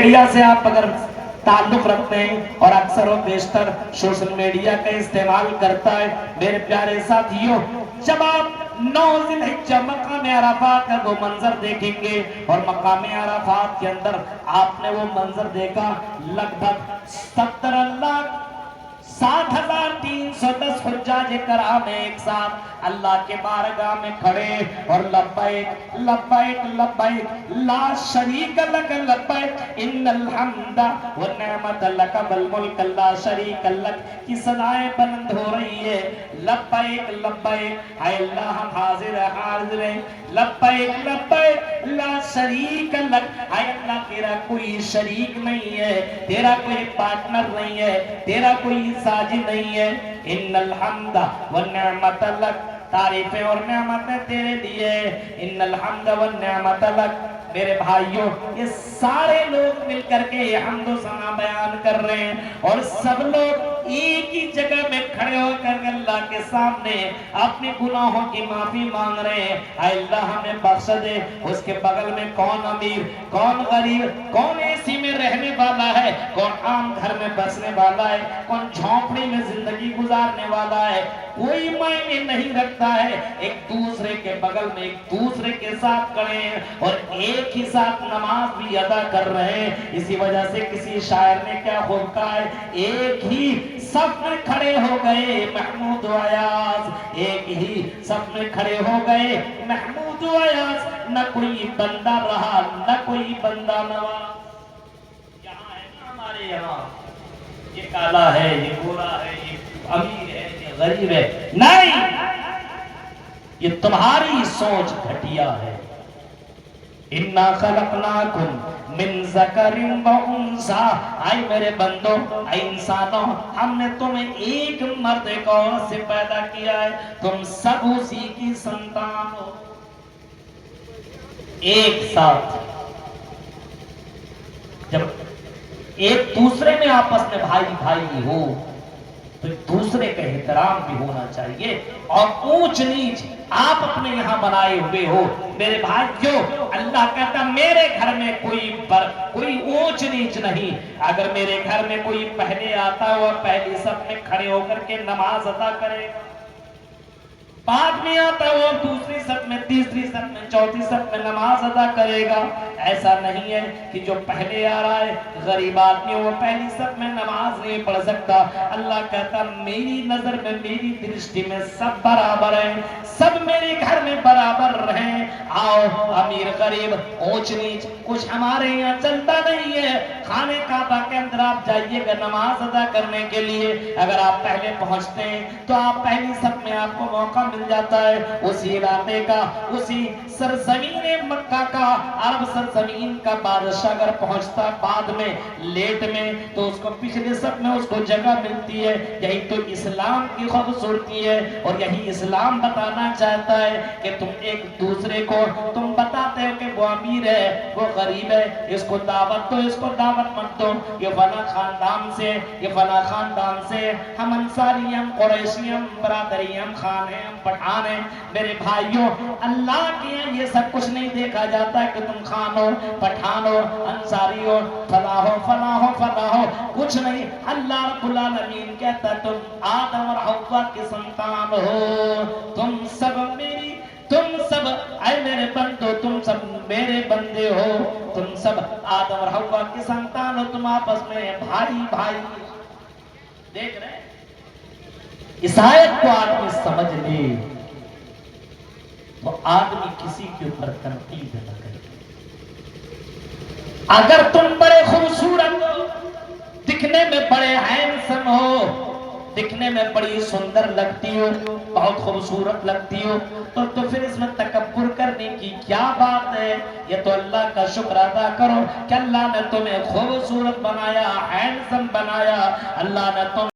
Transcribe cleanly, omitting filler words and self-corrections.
Media سے آپ اگر تعلق رکھتے ہیں اور اکثر و بیشتر سوشل میڈیا کا استعمال کرتا ہے، میرے پیارے ساتھیوں، جب آپ 9 ذی الحجہ مقام عرفات کا وہ منظر دیکھیں گے، اور مقام عرفات کے اندر آپ نے وہ منظر دیکھا، لگ بھگ 70 لاکھ 60,310 حجاج کرام ایک ساتھ اللہ کے بارگاہ میں کھڑے اور لبیک لبیک لبیک لا شریک لک لبیک ان الحمد والنعمت لک والملک لا شریک لک کی صدائیں بلند ہو رہی ہے۔ لبیک لبیک اے اللہ ہم حاضر حاضر ہیں، لبیک لبیک لا شریک لک اے اللہ تیرا کوئی شریک نہیں ہے، تیرا کوئی پارٹنر نہیں ہے، تیرا کوئی ساجد نہیں ہے۔ ان الحمد والنعمت لک، تعریفیں اور نعمتیں تیرے لیے، ان الحمد والنعمت لک۔ میرے بھائیوں، یہ سارے لوگ مل کر کے یہ حمد و ثنا بیان کر رہے ہیں، اور سب لوگ ایک ہی جگہ میں کھڑے ہو کر اللہ کے سامنے اپنے گناہوں کی معافی مانگ رہے ہیں۔ اے اللہ ہمیں بخش دے۔ اس کے بغل میں کون امیر، کون غریب، کون اے سی میں رہنے والا ہے، کون عام گھر میں بسنے والا ہے، کون جھونپڑی میں زندگی گزارنے والا ہے، کوئی معنی نہیں رکھتا ہے۔ ایک دوسرے کے بغل میں ایک دوسرے کے ساتھ کھڑے ہیں اور ایک ہی ساتھ نماز بھی ادا کر رہے ہیں۔ اسی وجہ سے کسی شاعر نے کیا خوب کہا ہے، ایک ہی صف میں کھڑے ہو گئے محمود و ایاز، ایک ہی صف میں کھڑے ہو گئے محمود و ایاز، نہ کوئی بندہ رہا نہ کوئی بندہ نواز۔ یہاں ہے نا ہمارے یہاں، یہ کالا ہے، یہ گورا ہے، یہ امیر ہے، یہ غریب ہے، نہیں، یہ تمہاری سوچ گھٹیا ہے۔ اِنَّا خَلَقْنَاكُمْ مِنْ ذَكَرٍ وَأُنْثَىٰ، اے میرے بندوں، اے انسانوں، ہم نے تمہیں ایک مرد ایک عورت سے پیدا کیا ہے، تم سب اسی کی سنتان ہو۔ ایک ساتھ جب ایک دوسرے میں آپس میں بھائی بھائی ہو تو دوسرے کا احترام بھی ہونا چاہیے، اور اونچ نیچ آپ اپنے یہاں بنائے ہوئے ہو۔ میرے بھائیوں، اللہ کہتا میرے گھر میں کوئی اونچ نیچ نہیں۔ اگر میرے گھر میں کوئی پہلے آتا ہو اور پہلی صف میں کھڑے ہو کر کے نماز ادا کرے گا، بعد میں آتا ہے وہ دوسری صف میں، تیسری صف میں، چوتھی صف میں نماز ادا کرے گا، ایسا نہیں ہے کہ جو پہلے آ رہا ہے غریب آدمی وہ پہلی صف میں نماز نہیں پڑھ سکتا۔ اللہ کہتا میری نظر میں، میری درشٹی میں سب برابر ہیں، سب میرے گھر میں برابر رہیں۔ آؤ امیر غریب اونچ نیچ کچھ ہمارے یہاں چلتا نہیں ہے۔ خانے کعبہ کے اندر آپ جائیے گا نماز ادا کرنے کے لیے، اگر آپ پہلے پہنچتے ہیں تو آپ پہلی صف میں آپ کو موقع مل جاتا ہے۔ اسی علاقے کا، اسی سرزمین مکہ کا، عرب سرزمین کا بادشاہ اگر پہنچتا بعد میں لیٹ میں تو اس کو پچھلے صف میں اس کو جگہ ملتی ہے۔ یہی تو اسلام کی خوبصورتی ہے، اور یہی اسلام بتانا چاہتا ہے کہ تم ایک دوسرے کو، تم بتاتے ہو کہ وہ امیر ہے وہ غریب ہے، اس کو دعوت دو، اس کو دعوت مت دو، یہ فلاں خاندان سے، یہ فلاں خاندان سے، ہم انصاری، ہم قریشی، ہم برادری، ہم خان ہیں، ہم پٹھان ہیں۔ میرے بھائیوں، اللہ کے یہاں یہ سب کچھ نہیں دیکھا جاتا ہے کہ تم خان ہو، پٹھان ہو، انصاری ہو، فلاں ہو، فلاں ہو، فلاں ہو، کچھ نہیں۔ اللہ رب العالمین کہتا ہے تم آدم اور حوا کی سنتان ہو، تم سب میری، تم سب اے میرے بندو، تم سب میرے بندے ہو، تم سب آدم اور حوا کی سنتان ہو، تم آپس میں بھائی بھائی۔ دیکھ رہے اس آیت کو آدمی سمجھ لے تو آدمی کسی کے اوپر تنقید نہ کرے۔ اگر تم بڑے خوبصورت، دکھنے میں بڑے ہینسم ہو، دکھنے میں بڑی سندر لگتی ہو، بہت خوبصورت لگتی ہو، تو پھر اس میں تکبر کرنے کی کیا بات ہے؟ یہ تو اللہ کا شکر ادا کرو کہ اللہ نے تمہیں خوبصورت بنایا، ہینسم بنایا، اللہ نے تمہیں